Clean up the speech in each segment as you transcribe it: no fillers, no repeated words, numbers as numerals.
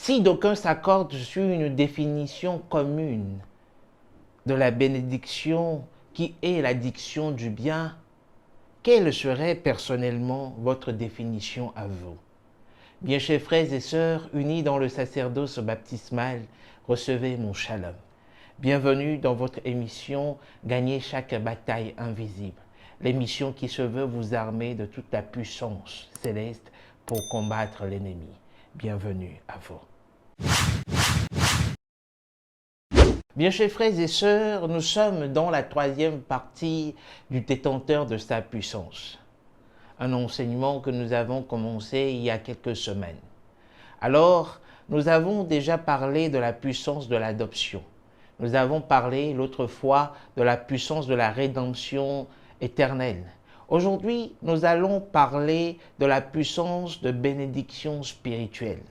Si d'aucuns s'accordent sur une définition commune de la bénédiction qui est l'addiction du bien, quelle serait personnellement votre définition à vous? Bien chers frères et sœurs, unis dans le sacerdoce baptismal, recevez mon shalom. Bienvenue dans votre émission « Gagner chaque bataille invisible », l'émission qui se veut vous armer de toute la puissance céleste pour combattre l'ennemi. Bienvenue à vous. Bien chers frères et sœurs, nous sommes dans la troisième partie du détenteur de sa puissance. Un enseignement que nous avons commencé il y a quelques semaines. Alors, nous avons déjà parlé de la puissance de l'adoption. Nous avons parlé l'autre fois de la puissance de la rédemption éternelle. Aujourd'hui, nous allons parler de la puissance de bénédiction spirituelle.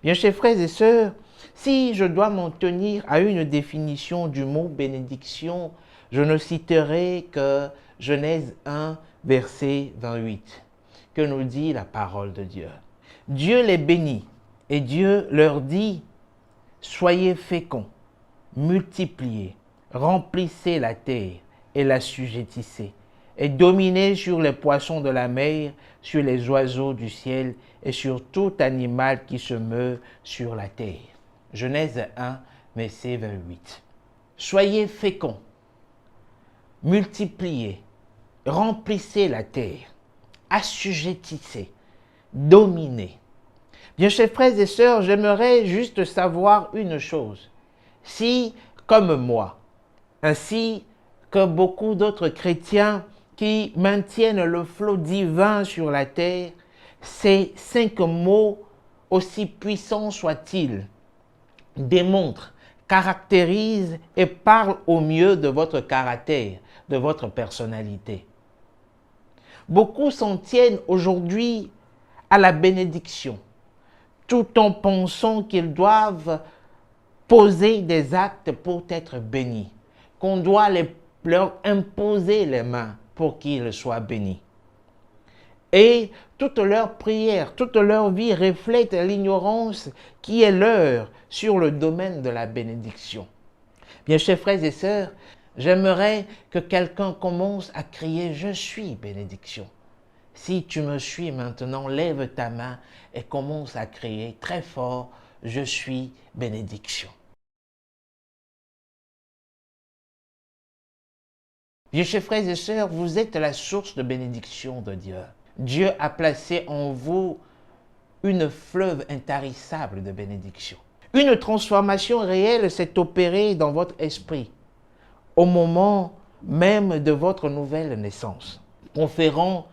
Bien chers frères et sœurs, si je dois m'en tenir à une définition du mot bénédiction, je ne citerai que Genèse 1, verset 28, que nous dit la parole de Dieu. Dieu les bénit et Dieu leur dit, soyez féconds, multipliez, remplissez la terre et l'assujettissez, et dominez sur les poissons de la mer, sur les oiseaux du ciel et sur tout animal qui se meut sur la terre. Genèse 1, verset 28. Soyez féconds, multipliez, remplissez la terre, assujettissez, dominez. Bien chers frères et sœurs, j'aimerais juste savoir une chose. Si, comme moi, ainsi que beaucoup d'autres chrétiens qui maintiennent le flot divin sur la terre, ces 5 mots, aussi puissants soient-ils, démontrent, caractérisent et parlent au mieux de votre caractère, de votre personnalité. Beaucoup s'en tiennent aujourd'hui à la bénédiction, tout en pensant qu'ils doivent poser des actes pour être bénis, qu'on doit leur imposer les mains pour qu'ils soient bénis. Et toute leur prière, toute leur vie reflète l'ignorance qui est leur sur le domaine de la bénédiction. Bien chers frères et sœurs, j'aimerais que quelqu'un commence à crier « Je suis bénédiction ». Si tu me suis maintenant, lève ta main et commence à crier très fort « Je suis bénédiction ». Bien chers frères et sœurs, vous êtes la source de bénédiction de Dieu. Dieu a placé en vous une fleuve intarissable de bénédiction. Une transformation réelle s'est opérée dans votre esprit au moment même de votre nouvelle naissance, conférant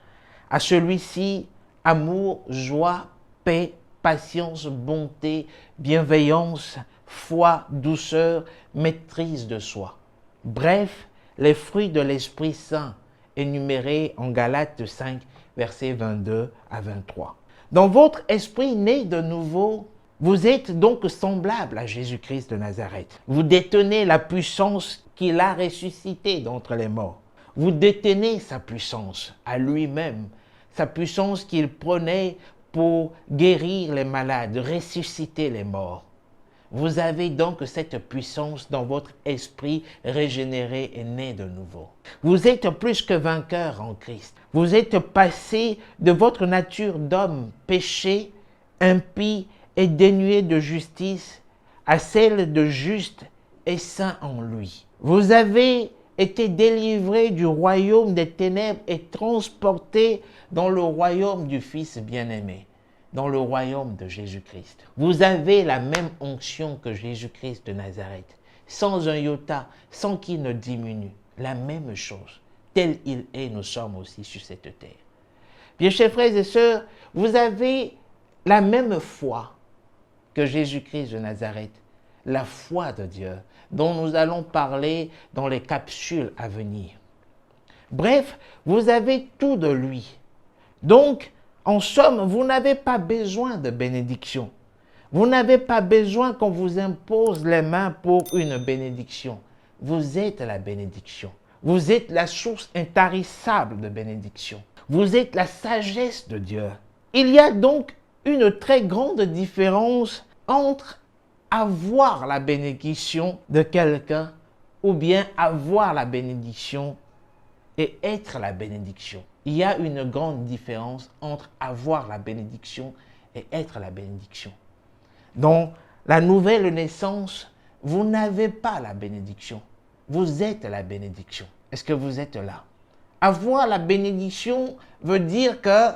à celui-ci amour, joie, paix, patience, bonté, bienveillance, foi, douceur, maîtrise de soi. Bref, les fruits de l'Esprit Saint énumérés en Galates 5, versets 22 à 23. Dans votre esprit né de nouveau, vous êtes donc semblable à Jésus-Christ de Nazareth. Vous détenez la puissance qu'il a ressuscité d'entre les morts. Vous détenez sa puissance à lui-même, sa puissance qu'il prenait pour guérir les malades, ressusciter les morts. Vous avez donc cette puissance dans votre esprit régénéré et né de nouveau. Vous êtes plus que vainqueur en Christ. Vous êtes passé de votre nature d'homme péché, impie et dénué de justice à celle de juste et saint en lui. Vous avez été délivré du royaume des ténèbres et transporté dans le royaume du Fils bien-aimé, dans le royaume de Jésus-Christ. Vous avez la même onction que Jésus-Christ de Nazareth, sans un iota, sans qu'il ne diminue. La même chose. Tel il est, nous sommes aussi sur cette terre. Bien chers frères et sœurs, vous avez la même foi que Jésus-Christ de Nazareth, la foi de Dieu, dont nous allons parler dans les capsules à venir. Bref, vous avez tout de lui. Donc, en somme, vous n'avez pas besoin de bénédiction. Vous n'avez pas besoin qu'on vous impose les mains pour une bénédiction. Vous êtes la bénédiction. Vous êtes la source intarissable de bénédiction. Vous êtes la sagesse de Dieu. Il y a donc une très grande différence entre avoir la bénédiction de quelqu'un ou bien avoir la bénédiction et être la bénédiction. Il y a une grande différence entre avoir la bénédiction et être la bénédiction. Dans la nouvelle naissance, vous n'avez pas la bénédiction. Vous êtes la bénédiction. Est-ce que vous êtes là? Avoir la bénédiction veut dire que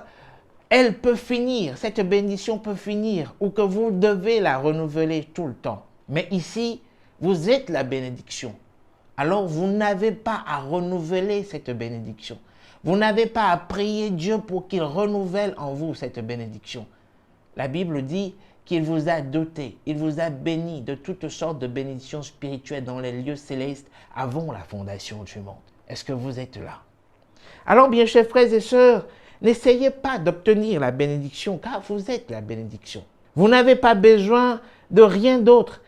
elle peut finir, cette bénédiction peut finir, ou que vous devez la renouveler tout le temps. Mais ici, vous êtes la bénédiction. Alors, vous n'avez pas à renouveler cette bénédiction. Vous n'avez pas à prier Dieu pour qu'il renouvelle en vous cette bénédiction. La Bible dit qu'il vous a doté, il vous a béni de toutes sortes de bénédictions spirituelles dans les lieux célestes avant la fondation du monde. Est-ce que vous êtes là? Alors, bien chers frères et sœurs, n'essayez pas d'obtenir la bénédiction, car vous êtes la bénédiction. Vous n'avez pas besoin de rien d'autre,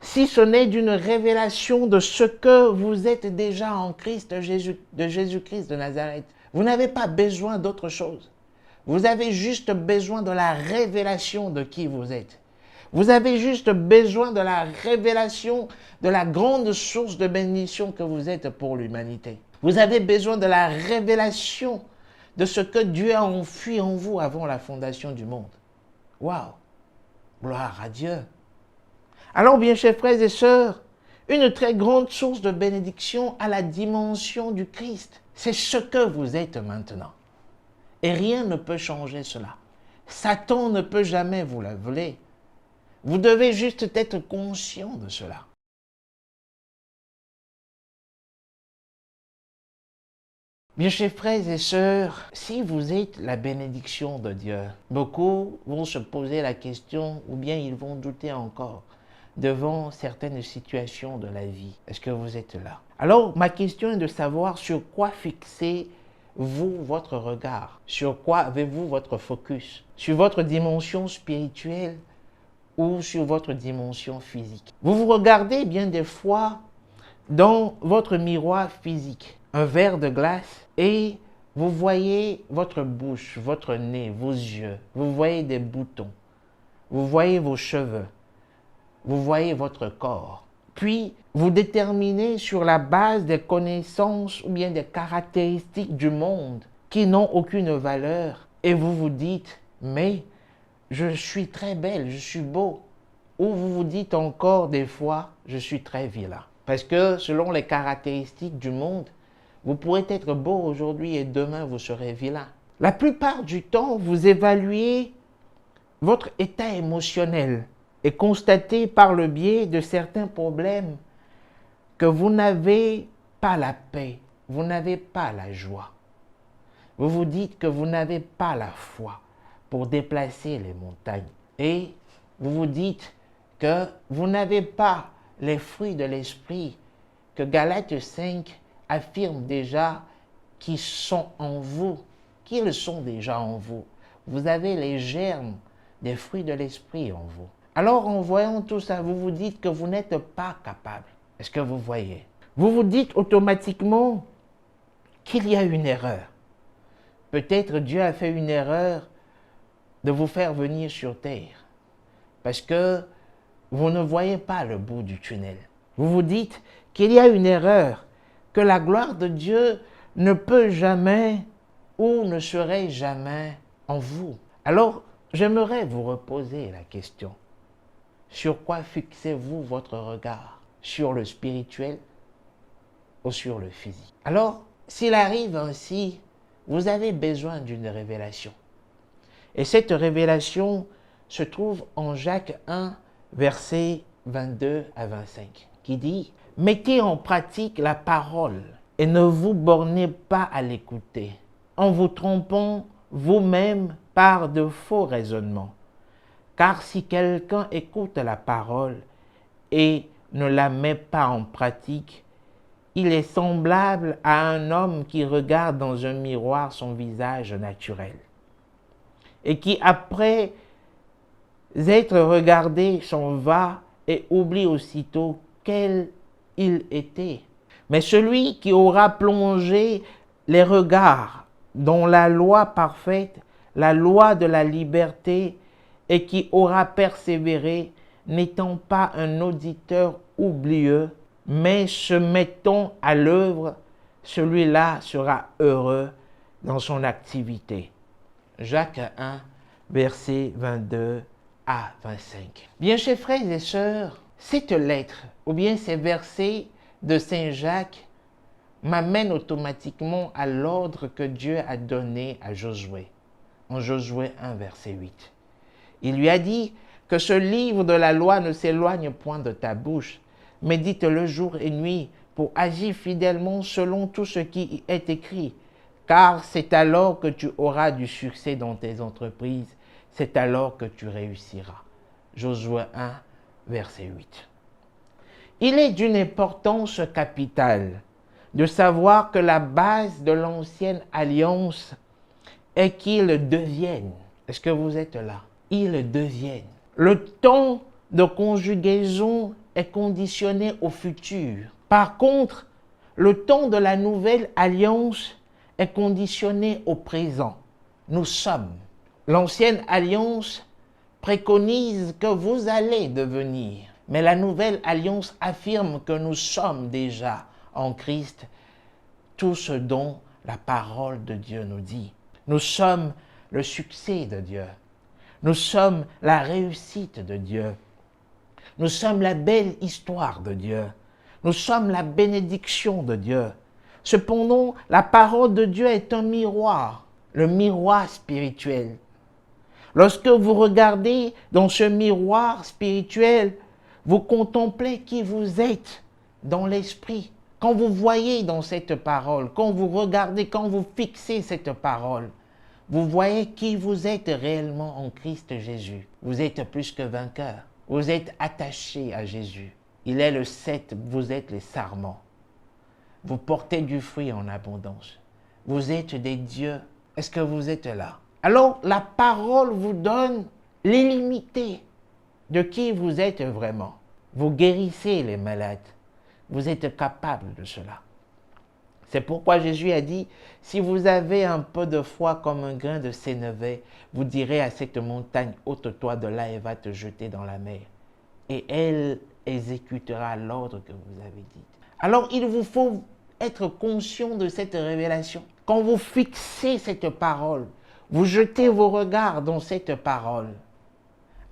si ce n'est d'une révélation de ce que vous êtes déjà en Christ, de Jésus-Christ de Nazareth. Vous n'avez pas besoin d'autre chose. Vous avez juste besoin de la révélation de qui vous êtes. Vous avez juste besoin de la révélation de la grande source de bénédiction que vous êtes pour l'humanité. Vous avez besoin de la révélation de ce que Dieu a enfui en vous avant la fondation du monde. Waouh! Gloire à Dieu! Alors, bien chers frères et sœurs, une très grande source de bénédiction à la dimension du Christ. C'est ce que vous êtes maintenant. Et rien ne peut changer cela. Satan ne peut jamais vous la voler. Vous devez juste être conscient de cela. Bien chers frères et sœurs, si vous êtes la bénédiction de Dieu, beaucoup vont se poser la question ou bien ils vont douter encore devant certaines situations de la vie. Est-ce que vous êtes là? Alors, ma question est de savoir sur quoi fixez-vous votre regard? Sur quoi avez-vous votre focus? Sur votre dimension spirituelle ou sur votre dimension physique? Vous vous regardez bien des fois dans votre miroir physique, un verre de glace, et vous voyez votre bouche, votre nez, vos yeux, vous voyez des boutons, vous voyez vos cheveux, vous voyez votre corps. Puis, vous déterminez sur la base des connaissances ou bien des caractéristiques du monde qui n'ont aucune valeur, et vous vous dites, mais je suis très belle, je suis beau. Ou vous vous dites encore des fois, je suis très vilain. Parce que selon les caractéristiques du monde, vous pourrez être beau aujourd'hui et demain vous serez vilain. La plupart du temps, vous évaluez votre état émotionnel et constatez par le biais de certains problèmes que vous n'avez pas la paix, vous n'avez pas la joie. Vous vous dites que vous n'avez pas la foi pour déplacer les montagnes. Et vous vous dites que vous n'avez pas les fruits de l'esprit que Galates 5 affirme déjà qu'ils sont en vous, qu'ils sont déjà en vous. Vous avez les germes des fruits de l'esprit en vous. Alors en voyant tout ça, vous vous dites que vous n'êtes pas capable. Est-ce que vous voyez? Vous vous dites automatiquement qu'il y a une erreur. Peut-être Dieu a fait une erreur de vous faire venir sur terre parce que vous ne voyez pas le bout du tunnel. Vous vous dites qu'il y a une erreur, que la gloire de Dieu ne peut jamais ou ne serait jamais en vous. Alors, j'aimerais vous reposer la question. Sur quoi fixez-vous votre regard? Sur le spirituel ou sur le physique? Alors, s'il arrive ainsi, vous avez besoin d'une révélation. Et cette révélation se trouve en Jacques 1, versets 22 à 25, qui dit « Mettez en pratique la parole et ne vous bornez pas à l'écouter, en vous trompant vous-même par de faux raisonnements. Car si quelqu'un écoute la parole et ne la met pas en pratique, il est semblable à un homme qui regarde dans un miroir son visage naturel et qui, après être regardé, s'en va et oublie aussitôt quel il était. Mais celui qui aura plongé les regards dans la loi parfaite, la loi de la liberté, et qui aura persévéré, n'étant pas un auditeur oublieux, mais se mettant à l'œuvre, celui-là sera heureux dans son activité. Jacques 1, versets 22 à 25. Bien, chers frères et sœurs, cette lettre, ou bien ces versets de Saint Jacques, m'amènent automatiquement à l'ordre que Dieu a donné à Josué, en Josué 1, verset 8. Il lui a dit que ce livre de la loi ne s'éloigne point de ta bouche, médite-le jour et nuit pour agir fidèlement selon tout ce qui y est écrit, car c'est alors que tu auras du succès dans tes entreprises, c'est alors que tu réussiras. Josué 1, verset 8. Il est d'une importance capitale de savoir que la base de l'ancienne alliance est qu'ils deviennent. Est-ce que vous êtes là? Ils deviennent. Le temps de conjugaison est conditionné au futur. Par contre, le temps de la nouvelle alliance est conditionné au présent. Nous sommes. L'ancienne alliance préconise que vous allez devenir. Mais la nouvelle alliance affirme que nous sommes déjà en Christ tout ce dont la parole de Dieu nous dit. Nous sommes le succès de Dieu. Nous sommes la réussite de Dieu. Nous sommes la belle histoire de Dieu. Nous sommes la bénédiction de Dieu. Cependant, la parole de Dieu est un miroir, le miroir spirituel. Lorsque vous regardez dans ce miroir spirituel, vous contemplez qui vous êtes dans l'esprit. Quand vous voyez dans cette parole, quand vous regardez, quand vous fixez cette parole, vous voyez qui vous êtes réellement en Christ Jésus. Vous êtes plus que vainqueur. Vous êtes attaché à Jésus. Il est le cep, vous êtes les sarments. Vous portez du fruit en abondance. Vous êtes des dieux. Est-ce que vous êtes là? Alors, la parole vous donne l'illimité de qui vous êtes vraiment. Vous guérissez les malades. Vous êtes capable de cela. C'est pourquoi Jésus a dit, si vous avez un peu de foi comme un grain de sénévé, vous direz à cette montagne, ôte-toi de là et va te jeter dans la mer. Et elle exécutera l'ordre que vous avez dit. Alors il vous faut être conscient de cette révélation. Quand vous fixez cette parole, vous jetez vos regards dans cette parole,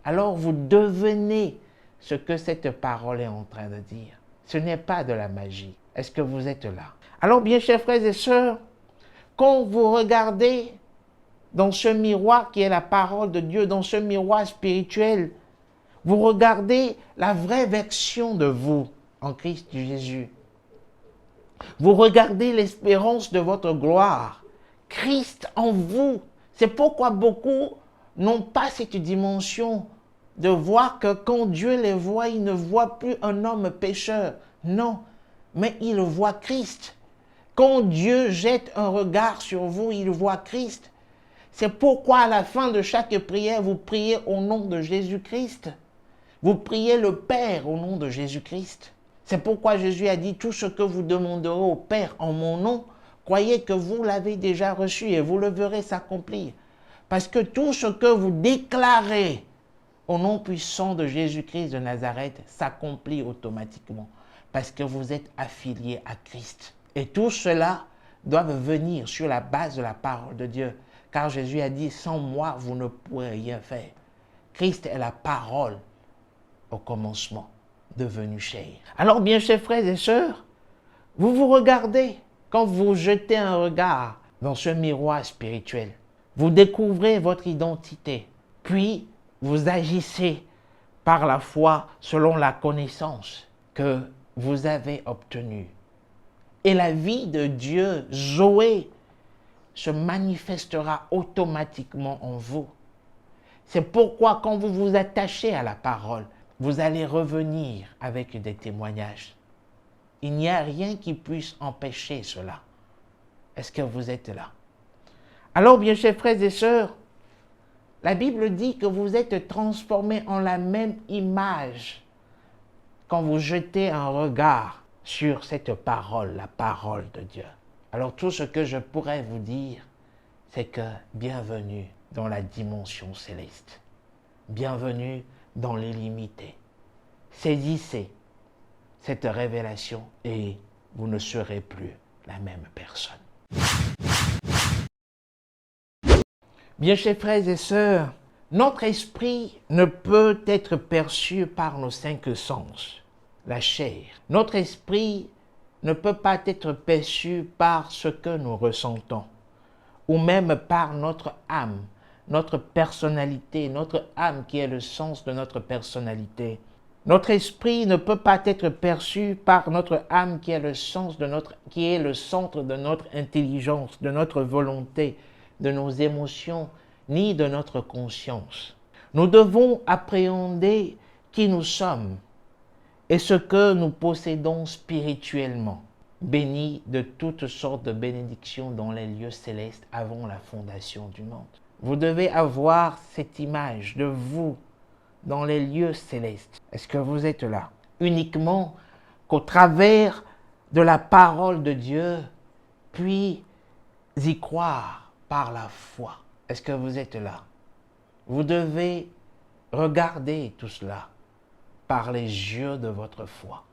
alors vous devenez ce que cette parole est en train de dire. Ce n'est pas de la magie. Est-ce que vous êtes là? Alors bien, chers frères et sœurs, quand vous regardez dans ce miroir qui est la parole de Dieu, dans ce miroir spirituel, vous regardez la vraie version de vous en Christ Jésus. Vous regardez l'espérance de votre gloire, Christ en vous. C'est pourquoi beaucoup n'ont pas cette dimension de voir que quand Dieu les voit, il ne voit plus un homme pécheur. Non, mais il voit Christ. Quand Dieu jette un regard sur vous, il voit Christ. C'est pourquoi à la fin de chaque prière, vous priez au nom de Jésus-Christ. Vous priez le Père au nom de Jésus-Christ. C'est pourquoi Jésus a dit, tout ce que vous demanderez au Père en mon nom, croyez que vous l'avez déjà reçu et vous le verrez s'accomplir. Parce que tout ce que vous déclarez au nom puissant de Jésus-Christ de Nazareth s'accomplit automatiquement. Parce que vous êtes affiliés à Christ. Et tout cela doit venir sur la base de la parole de Dieu. Car Jésus a dit, sans moi, vous ne pourrez rien faire. Christ est la parole au commencement, devenu chair. Alors bien, chers frères et sœurs, vous vous regardez, quand vous jetez un regard dans ce miroir spirituel, vous découvrez votre identité, puis vous agissez par la foi selon la connaissance que vous avez obtenue. Et la vie de Dieu, Zoé, se manifestera automatiquement en vous. C'est pourquoi quand vous vous attachez à la parole, vous allez revenir avec des témoignages. Il n'y a rien qui puisse empêcher cela. Est-ce que vous êtes là? Alors, bien chers frères et sœurs, la Bible dit que vous êtes transformés en la même image quand vous jetez un regard sur cette parole, la parole de Dieu. Alors tout ce que je pourrais vous dire, c'est que bienvenue dans la dimension céleste. Bienvenue dans l'illimité. Saisissez cette révélation et vous ne serez plus la même personne. Bien chers frères et sœurs, notre esprit ne peut être perçu par nos cinq sens, la chair. Notre esprit ne peut pas être perçu par ce que nous ressentons, ou même par notre âme, notre personnalité, notre âme qui est le sens de notre personnalité. Notre esprit ne peut pas être perçu par notre âme qui est le sens de qui est le centre de notre intelligence, de notre volonté, de nos émotions, ni de notre conscience. Nous devons appréhender qui nous sommes et ce que nous possédons spirituellement, bénis de toutes sortes de bénédictions dans les lieux célestes avant la fondation du monde. Vous devez avoir cette image de vous dans les lieux célestes. Est-ce que vous êtes là? Uniquement qu'au travers de la parole de Dieu, puis y croire par la foi. Est-ce que vous êtes là? Vous devez regarder tout cela par les yeux de votre foi,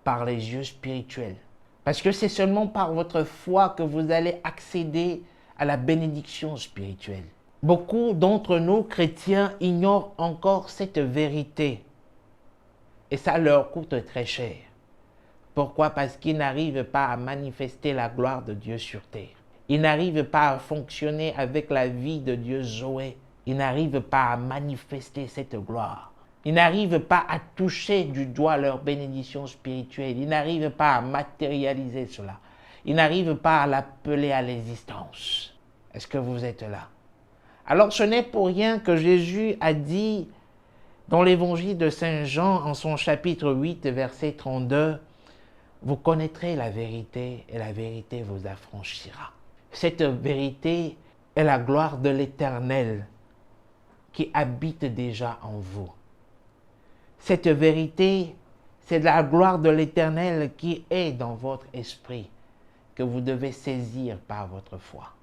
par les yeux spirituels. Parce que c'est seulement par votre foi que vous allez accéder à la bénédiction spirituelle. Beaucoup d'entre nous, chrétiens, ignorent encore cette vérité. Et ça leur coûte très cher. Pourquoi? Parce qu'ils n'arrivent pas à manifester la gloire de Dieu sur terre. Ils n'arrivent pas à fonctionner avec la vie de Dieu Zoé. Ils n'arrivent pas à manifester cette gloire. Ils n'arrivent pas à toucher du doigt leur bénédiction spirituelle. Ils n'arrivent pas à matérialiser cela. Ils n'arrivent pas à l'appeler à l'existence. Est-ce que vous êtes là? Alors ce n'est pour rien que Jésus a dit dans l'évangile de Saint Jean, en son chapitre 8, verset 32, « Vous connaîtrez la vérité et la vérité vous affranchira. » Cette vérité est la gloire de l'Éternel qui habite déjà en vous. Cette vérité, c'est la gloire de l'Éternel qui est dans votre esprit, que vous devez saisir par votre foi.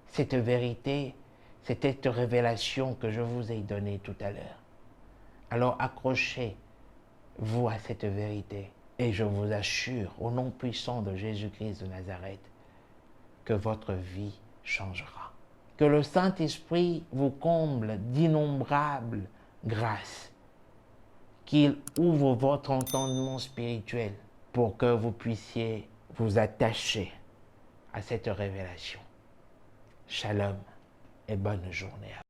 Cette vérité, c'est cette révélation que je vous ai donnée tout à l'heure. Alors accrochez-vous à cette vérité et je vous assure, au nom puissant de Jésus-Christ de Nazareth, que votre vie changera. Que le Saint-Esprit vous comble d'innombrables grâces, qu'il ouvre votre entendement spirituel pour que vous puissiez vous attacher à cette révélation. Shalom et bonne journée à vous.